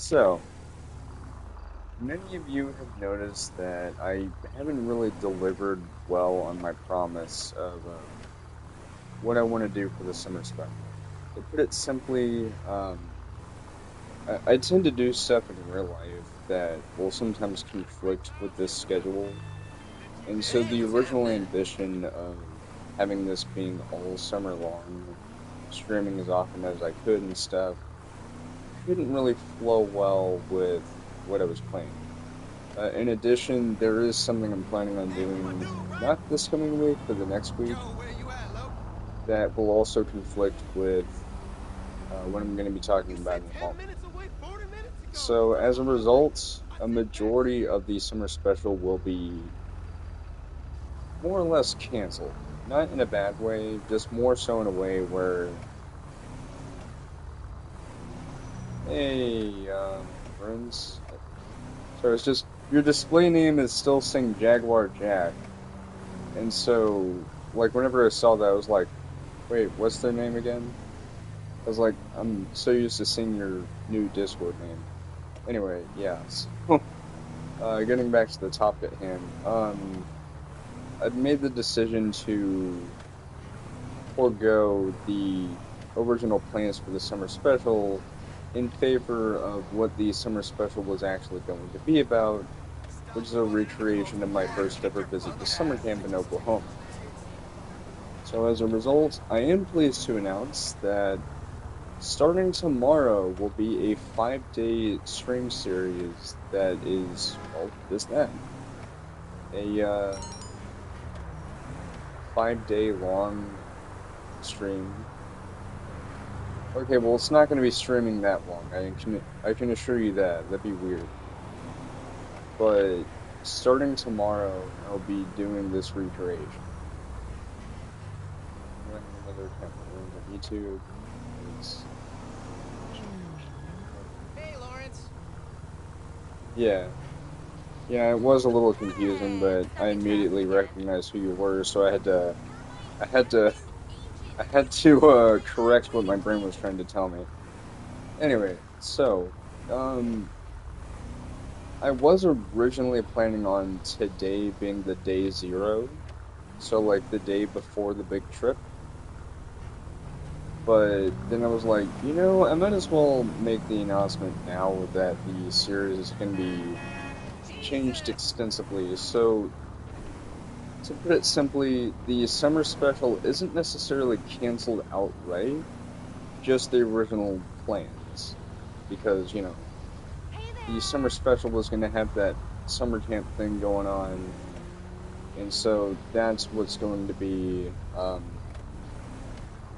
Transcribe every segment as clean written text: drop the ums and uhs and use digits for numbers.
So, many of you have noticed that I haven't really delivered well on my promise of what I want to do for the summer special. To put it simply, I tend to do stuff in real life that will sometimes conflict with this schedule. And so Hey, the what's original happening? ambition of having this being all summer long, streaming as often as I could and stuff, couldn't really flow well with what I was planning. In addition, there is something I'm planning on Hey, what you doing, doing, bro? not this coming week, but the next Yo, week, where you at, low? that will also conflict with what I'm going to be talking You about said in a 10 moment. minutes away, 40 minutes ago. So, Bro, as a I'm on my... result, I a said text. majority of the summer special will be more or less canceled. Not in a bad way, just more so in a way where, hey, friends. So it's just your display name is still saying Jaguar Jack, and so like whenever I saw that, I was like, wait, what's their name again? I was like, I'm so used to seeing your new Discord name. Anyway, yeah. So, getting back to the topic at hand, I've made the decision to forego the original plans for the summer special in favor of what the summer special was actually going to be about, Stop which is a pulling in the recreation of most. my Yeah, first get ever your visit to fucking summer ass camp in fixed. Oklahoma. So, as a result, I am pleased to announce that starting tomorrow will be a 5-day stream series that is, well, just that. A 5-day long stream. Okay, well, it's not going to be streaming that long. I can assure you that. That'd be weird. But starting tomorrow, I'll be doing this recreation. Joining another account. Everyone's on YouTube. It's Hey, Lawrence. yeah. Yeah, it was a little confusing, Hey, but I suck a drop immediately again. recognized who you were, so I had to I had to correct what my brain was trying to tell me. Anyway, so I was originally planning on today being the day zero, so like the day before the big trip, but then I was like, I might as well make the announcement now that the series is going to be changed extensively. So to put it simply, the summer special isn't necessarily canceled outright, just the original plans. Because, Hey the summer there! special was going to have that summer camp thing going on, and so that's what's going to be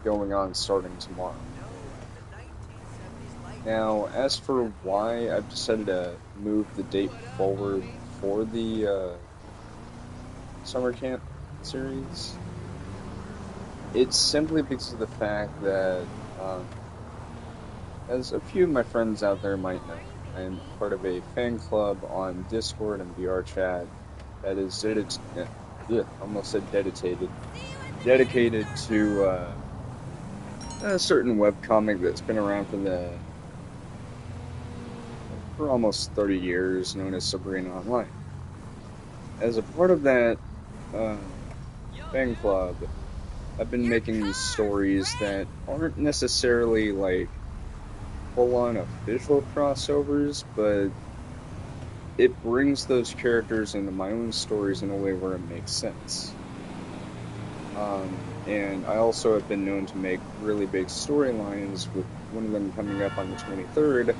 going on starting tomorrow. No, the 1970s light Now, bulb. as for That thing. why I've decided to move the date What up, forward homie? for the summer camp series, it's simply because of the fact that as a few of my friends out there might know, I am part of a fan club on Discord and VR chat that is almost said dedicated, See you at the next dedicated to circle! a certain webcomic that's been around for almost 30 years, known as Sabrina Online. As a part of that uh, Yo, fan yo. club, I've been Your making car's stories that late! aren't necessarily like full on official crossovers, but it brings those characters into my own stories in a way where it makes sense. And I also have been known to make really big storylines, with one of them coming up on the 23rd,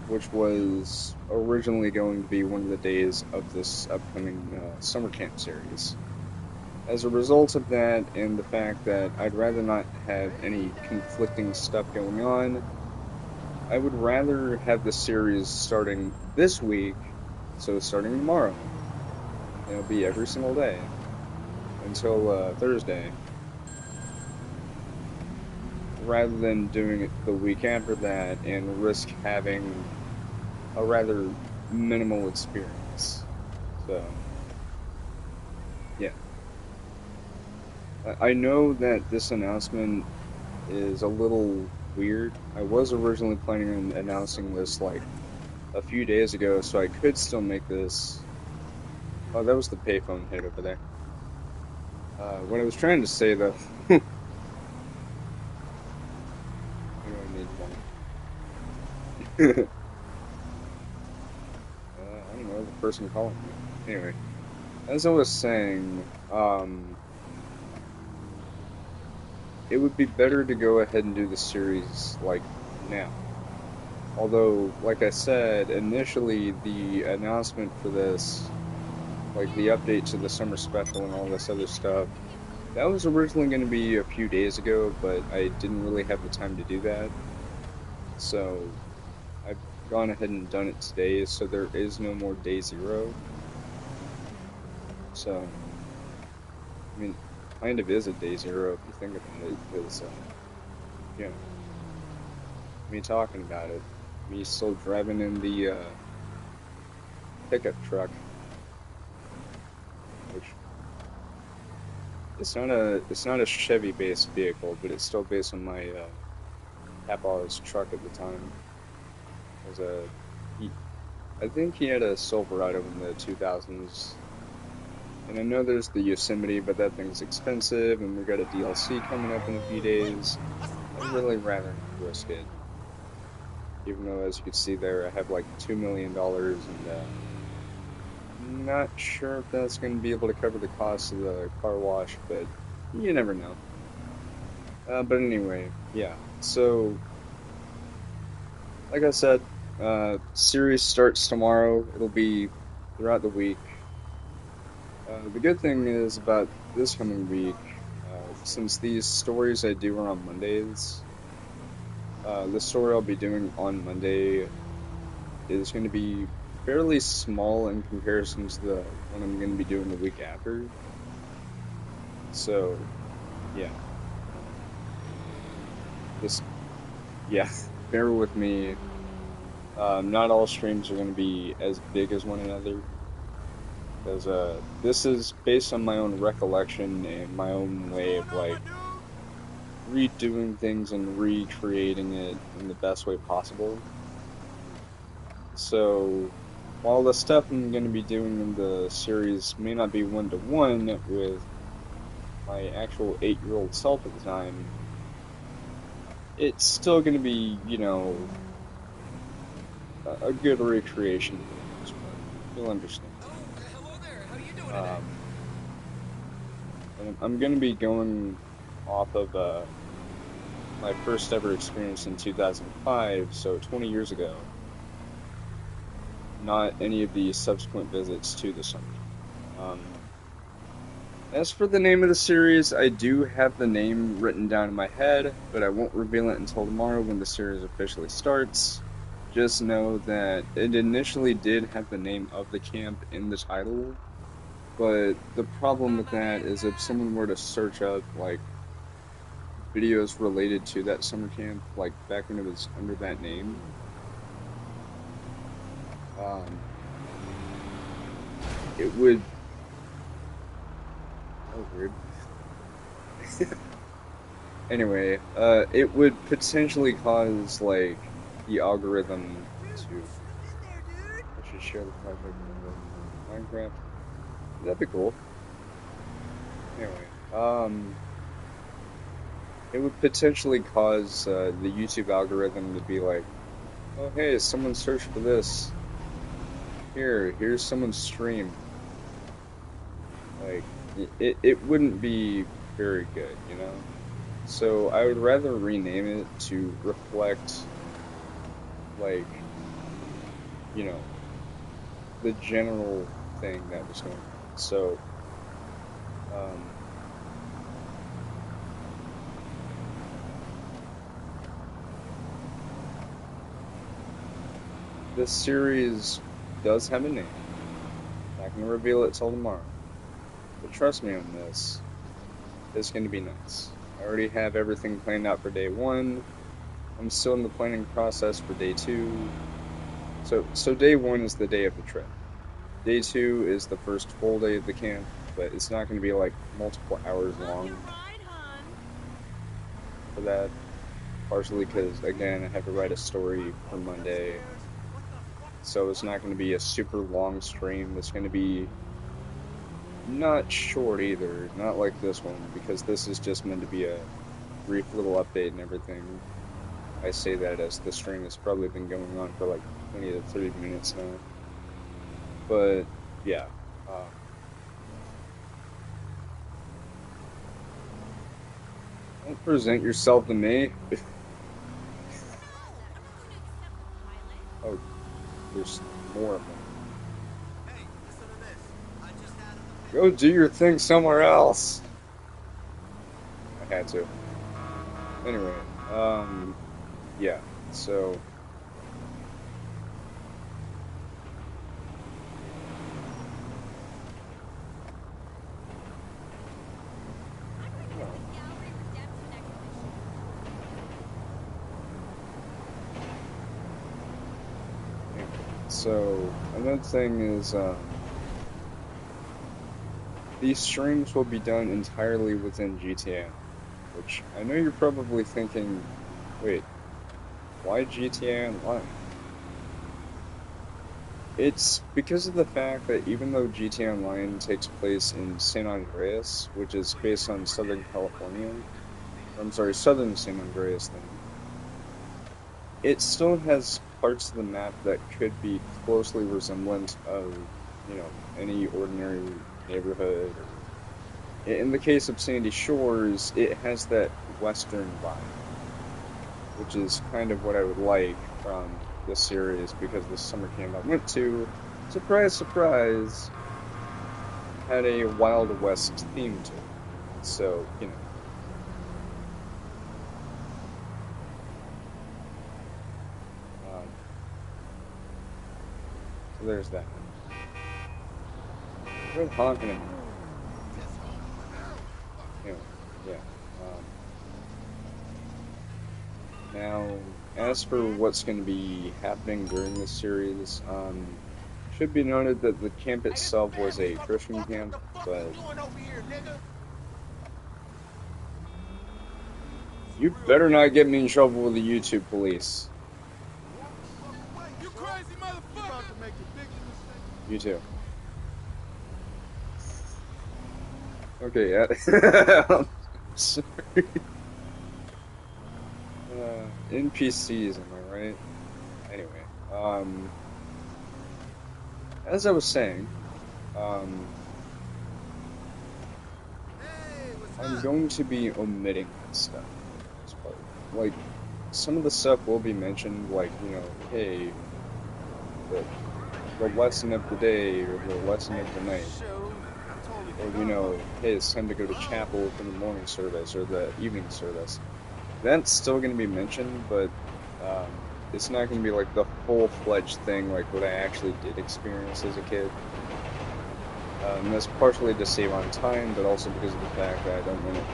which was originally going to be one of the days of this upcoming summer camp series. As a result of that, and the fact that I'd rather not have any conflicting stuff going on, I would rather have the series starting this week, so starting tomorrow. It'll be every single day until Thursday, rather than doing it the week after that and risk having a rather minimal experience. So, yeah. I know that this announcement is a little weird. I was originally planning on announcing this like a few days ago, so I could still make this. Oh, that was the payphone hit over there. What I was trying to say though, I need one. I don't know the person calling me. Anyway, as I was saying, it would be better to go ahead and do the series like now. Although, like I said, initially the announcement for this, like the update to the summer special and all this other stuff, that was originally going to be a few days ago, but I didn't really have the time to do that. So I've gone ahead and done it today, so there is no more day zero. So, I mean, kind of is a day zero if you think about it, because, you know, me talking about it, me still driving in the pickup truck, which it's not a Chevy-based vehicle, but it's still based on my papa's truck at the time. It was I think he had a Silverado in the 2000s. And I know there's the Yosemite, but that thing's expensive, and we got a DLC coming up in a few days. I'd really rather not risk it. Even though, as you can see there, I have like $2 million, and I'm not sure if that's going to be able to cover the cost of the car wash, but you never know. But anyway, yeah. So, like I said, series starts tomorrow. It'll be throughout the week. The good thing is about this coming week, since these stories I do are on Mondays, the story I'll be doing on Monday is going to be fairly small in comparison to the one I'm going to be doing the week after. So, yeah. Just, yeah, bear with me. Not all streams are going to be as big as one another. Because this is based on my own recollection and my own way of like redoing things and recreating it in the best way possible. So while the stuff I'm going to be doing in the series may not be one-to-one with my actual 8-year-old self at the time, it's still going to be, you know, a good recreation for the most part. You'll understand. And I'm going to be going off of my first ever experience in 2005, so 20 years ago. Not any of the subsequent visits to the summer. As for the name of the series, I do have the name written down in my head, but I won't reveal it until tomorrow when the series officially starts. Just know that it initially did have the name of the camp in the title, but the problem with that is if someone were to search up, like, videos related to that summer camp, like, back when it was under that name, it would... Oh, weird. Anyway, it would potentially cause, like, the algorithm to... I should share the project with Minecraft. That'd be cool. Anyway, it would potentially cause the YouTube algorithm to be like, oh hey, someone searched for this. Here's someone's stream. Like, it wouldn't be very good, you know? So I would rather rename it to reflect, like, you know, the general thing that was going on. So, this series does have a name. I'm not going to reveal it till tomorrow. But trust me on this, it's going to be nice. I already have everything planned out for day 1. I'm still in the planning process for day 2. So day 1 is the day of the trip. Day 2 is the first full day of the camp, but it's not going to be like multiple hours long for that. Partially because, again, I have to write a story for Monday. so it's not going to be a super long stream. It's going to be not short either, not like this one, because this is just meant to be a brief little update and everything. I say that as the stream has probably been going on for like 20 to 30 minutes now. But, yeah. Don't present yourself to me. Oh, there's more of them. Hey, listen to this. I just had a Go do your thing somewhere else. I had to. Anyway, yeah, so. So, another thing is, these streams will be done entirely within GTA, which I know you're probably thinking, wait, why GTA Online? It's because of the fact that even though GTA Online takes place in San Andreas, which is based on Southern California, I'm sorry, Southern San Andreas then, it still has parts of the map that could be closely resemblant of, you know, any ordinary neighborhood. In the case of Sandy Shores, it has that western vibe, which is kind of what I would like from the series, because the summer camp I went to, surprise, surprise, had a Wild West theme to it. So, you know. So there's that. Quit honking at me. Anyway, yeah. Now, as for what's going to be happening during this series, should be noted that the camp itself was a Christian camp, but you better not get me in trouble with the YouTube police. You crazy motherfucker! You too. Okay, yeah. Sorry. NPCs, am I right? Anyway, as I was saying, I'm going to be omitting that stuff. This part. Like, some of the stuff will be mentioned, like, you know, hey, the lesson of the day, or the lesson of the night. Or, you know, hey, it's time to go to chapel for the morning service, or the evening service. That's still going to be mentioned, but it's not going to be like the full-fledged thing like what I actually did experience as a kid. And that's partially to save on time, but also because of the fact that I don't want it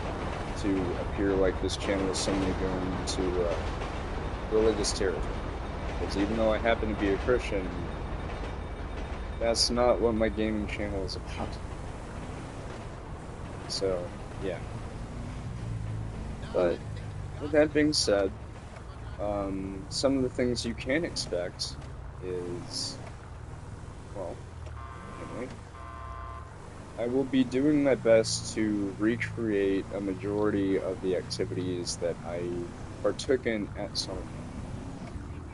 to appear like this channel is suddenly going into religious territory. Because even though I happen to be a Christian, that's not what my gaming channel is about. So, yeah. But with that being said, some of the things you can expect is, well, anyway, I will be doing my best to recreate a majority of the activities that I partook in at summer camp.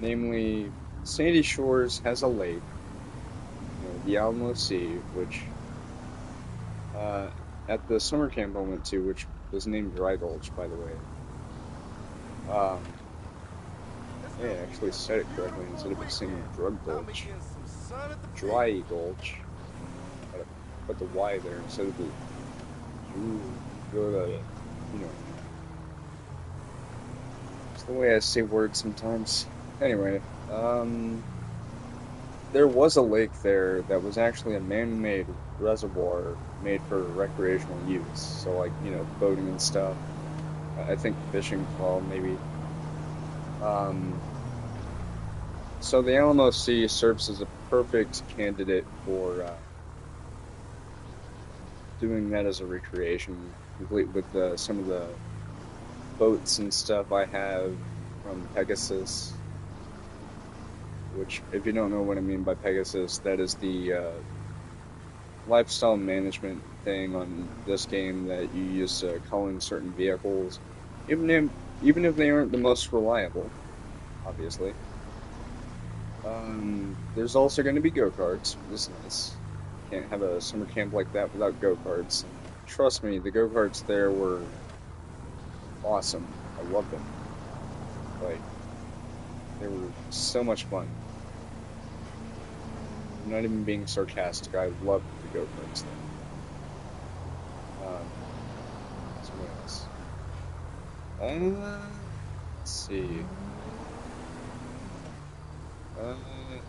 Namely, Sandy Shores has a lake, you know, the Alamo Sea, which, at the summer camp I went to, which was named Dry Gulch, by the way, yeah, I actually said it correctly instead of it saying Drug Gulch. Dry Gulch. Gotta put the Y there instead of the U. Go to, you know. It's the way I say words sometimes. Anyway, there was a lake there that was actually a man-made reservoir made for recreational use. So, like, you know, boating and stuff. I think fishing as well, maybe. So the Alamo Sea serves as a perfect candidate for doing that as a recreation, complete with some of the boats and stuff I have from Pegasus. which, if you don't know what I mean by Pegasus, that is the lifestyle management thing on this game that you use to call in certain vehicles, even if they aren't the most reliable, obviously. There's also going to be go-karts, which is nice. Can't have a summer camp like that without go-karts. Trust me, the go-karts there were awesome. I loved them. Like, they were so much fun. I'm not even being sarcastic. I loved the go-karts there. So what else? Let's see.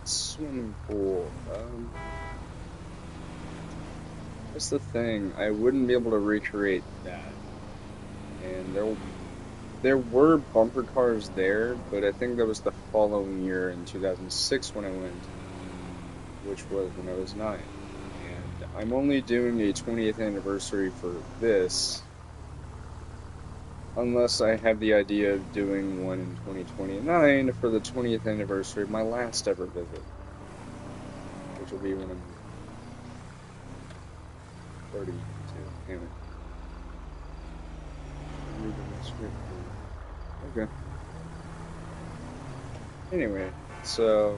Swimming pool. That's the thing. I wouldn't be able to recreate that. And there were bumper cars there, but I think that was the following year in 2006 when I went, which was when I was 9. And I'm only doing a 20th anniversary for this, unless I have the idea of doing one in 2029 for the 20th anniversary of my last ever visit, which will be when I'm 32. Damn it. Okay. Anyway, so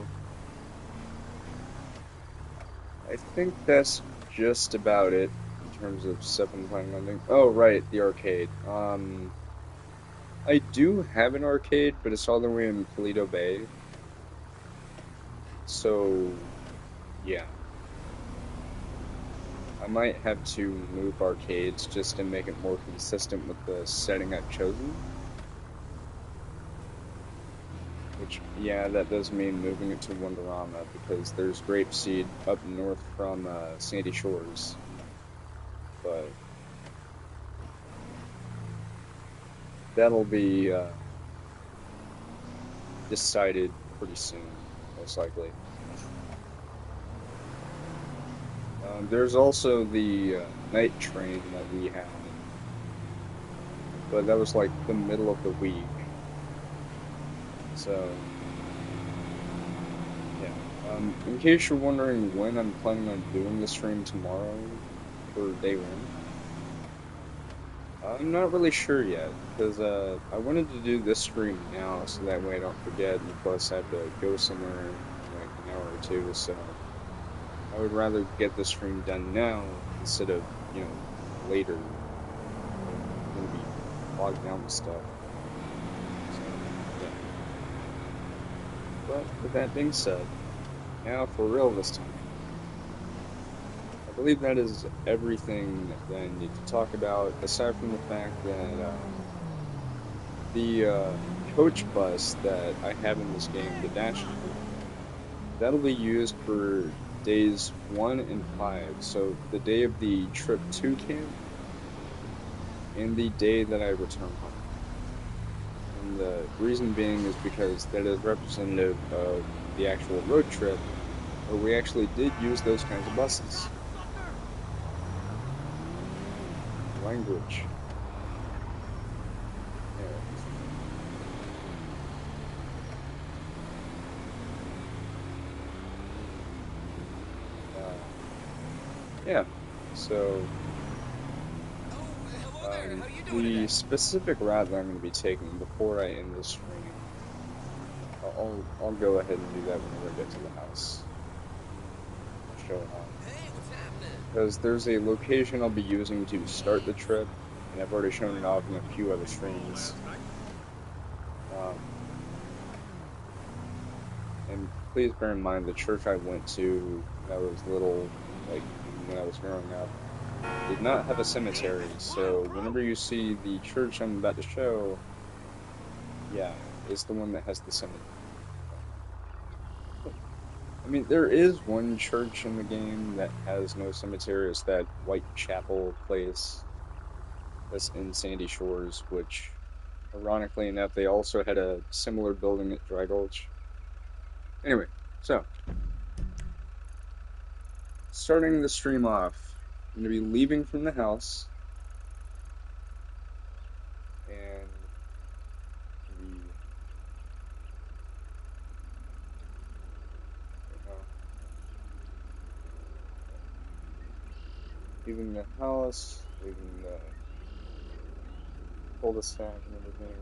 I think that's just about it in terms of stuff I'm planning on doing. Oh, right, the arcade. I do have an arcade, but it's all the way in Paleto Bay. So, yeah. I might have to move arcades just to make it more consistent with the setting I've chosen. Which, yeah, that does mean moving it to Wonderama, because there's Grapeseed up north from Sandy Shores. But that'll be decided pretty soon, most likely. There's also the night train that we had, but that was like the middle of the week. So, yeah. In case you're wondering when I'm planning on doing the stream tomorrow for day one, I'm not really sure yet, because I wanted to do this stream now so that way I don't forget, and plus I have to go somewhere in like an hour or two, so I would rather get the stream done now instead of, later. I'm gonna be bogged down with stuff. So, yeah. But with that being said, now for real this time. I believe that is everything that I need to talk about, aside from the fact that the coach bus that I have in this game, the Dash, that'll be used for days 1 and 5. So the day of the trip to camp and the day that I return home. And the reason being is because that is representative of the actual road trip, where we actually did use those kinds of buses. Language. Yeah, so the specific route that I'm going to be taking before I end this stream, I'll go ahead and do that whenever I get to the house. I'll show it off. Hey, what's happening? Because there's a location I'll be using to start the trip, and I've already shown it off in a few other streams. And please bear in mind the church I went to when I was little, like when I was growing up, did not have a cemetery, so whenever you see the church I'm about to show, yeah, it's the one that has the cemetery. I mean, there is one church in the game that has no cemetery. It's that Whitechapel place that's in Sandy Shores, which, ironically enough, they also had a similar building at Dry Gulch. Anyway, so, starting the stream off, I'm going to be leaving from the house, and leaving the house, leaving the cul-de-sac and everything.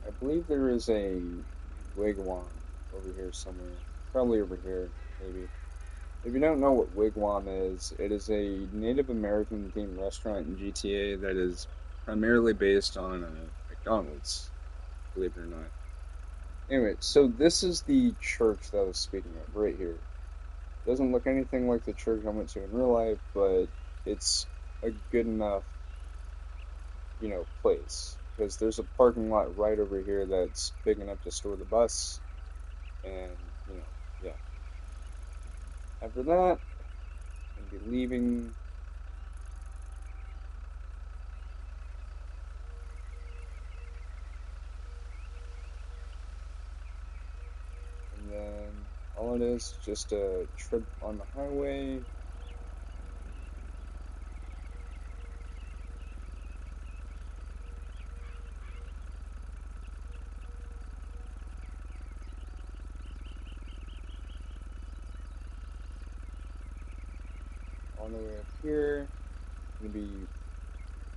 I believe there is a wigwam over here somewhere. Probably over here, maybe. If you don't know what wigwam is, it is a Native American themed restaurant in GTA that is primarily based on McDonald's, believe it or not. Anyway, so this is the church that I was speaking of, right here. Doesn't look anything like the church I went to in real life, but it's a good enough, place. Because there's a parking lot right over here that's big enough to store the bus, and, yeah. After that, I'm gonna be leaving. And then all it is just a trip on the highway. On the way up here, I'm gonna be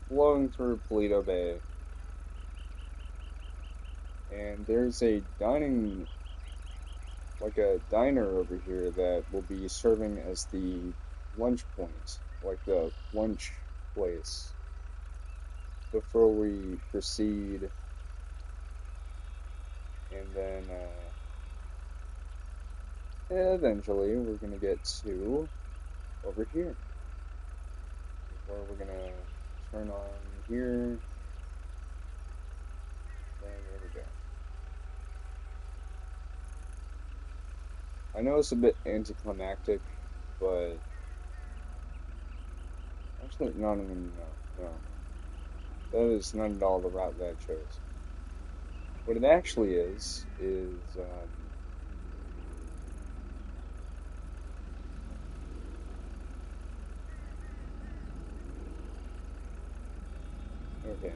flowing through Paleto Bay. And there's a a diner over here that will be serving as the lunch point, like the lunch place, before we proceed. And then eventually we're gonna get to over here, where we're gonna turn on here. And there we go. I know it's a bit anticlimactic, but actually, no. That is not at all the route that I chose. What it actually is, okay.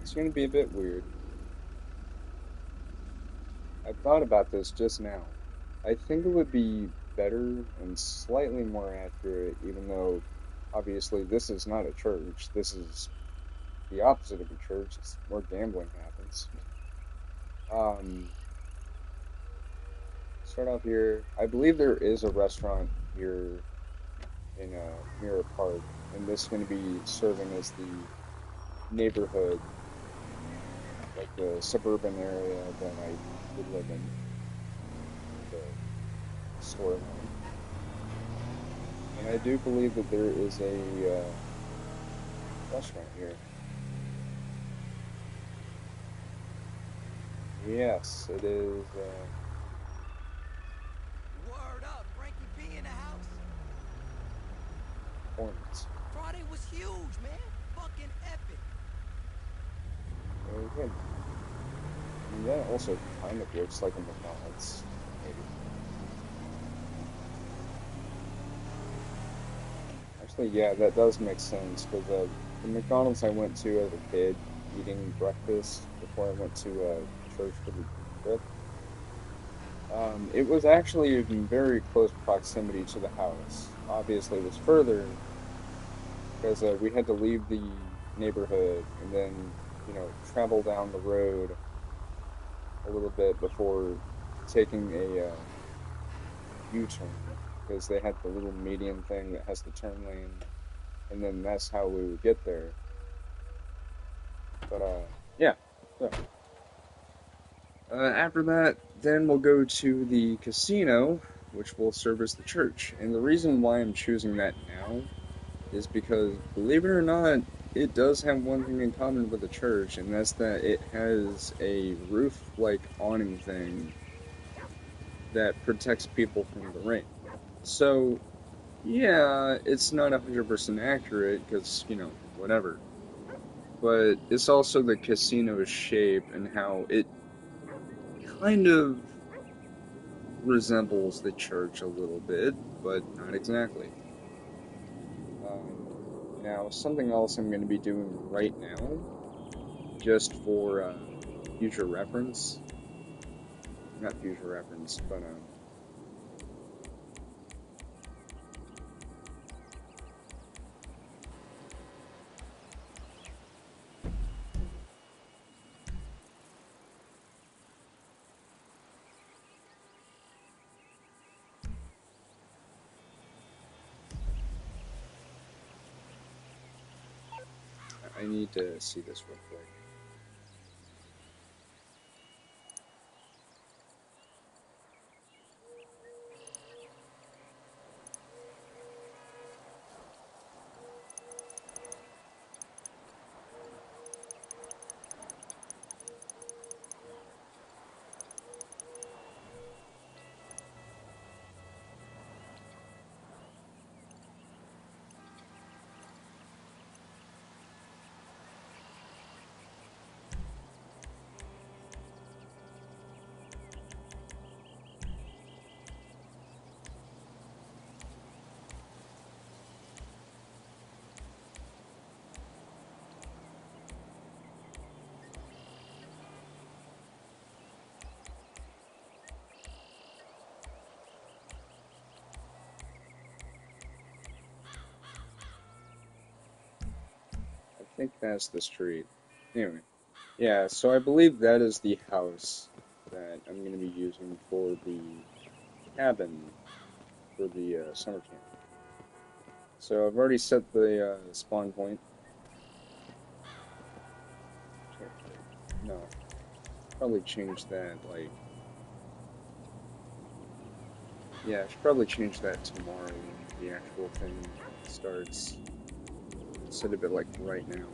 It's going to be a bit weird. I thought about this just now. I think it would be better and slightly more accurate, even though obviously this is not a church. This is the opposite of a church. It's where gambling happens. Um, Start off here. I believe there is a restaurant here in Mirror Park, and this is going to be serving as the neighborhood, like the suburban area that I would live in, the storyline. And I do believe that there is a restaurant here. Yes, it is. Word up, Frankie B in the house. Hornets. Friday was huge, man. Fucking epic. Very good. And that also kind of looks like a McDonald's, maybe. Actually, yeah, that does make sense, because the McDonald's I went to as a kid, eating breakfast before I went to church for the trip, it was actually in very close proximity to the house. Obviously, it was further, because we had to leave the neighborhood and then, travel down the road a little bit before taking a U-turn, because they had the little median thing that has the turn lane, and then that's how we would get there. But yeah. So, after that, then we'll go to the casino, which will serve as the church. And the reason why I'm choosing that now is because, believe it or not, it does have one thing in common with the church, and that's that it has a roof-like awning thing that protects people from the rain. So, yeah, it's not 100% accurate, because, whatever. But it's also the casino's shape and how it kind of resembles the church a little bit, but not exactly. Now, something else I'm going to be doing right now, just for future reference, not future reference, but I need to see this real quick. I think that's the street. Anyway, yeah, so I believe that is the house that I'm going to be using for the cabin for the summer camp. So I've already set the spawn point. No, probably change that, like, yeah, I should probably change that tomorrow when the actual thing starts, instead of it, like, right now.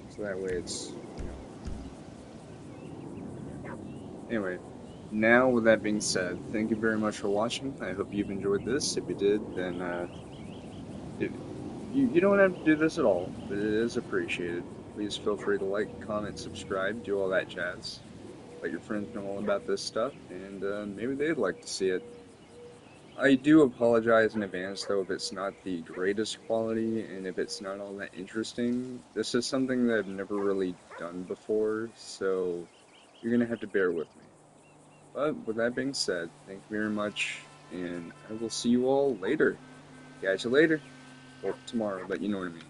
So that way it's, Anyway, now with that being said, thank you very much for watching. I hope you've enjoyed this. If you did, then, you don't have to do this at all, but it is appreciated. Please feel free to like, comment, subscribe, do all that jazz. Let your friends know all about this stuff, and maybe they'd like to see it. I do apologize in advance, though, if it's not the greatest quality, and if it's not all that interesting. This is something that I've never really done before, so you're gonna have to bear with me. But with that being said, thank you very much, and I will see you all later. Catch you later. Well, tomorrow, but you know what I mean.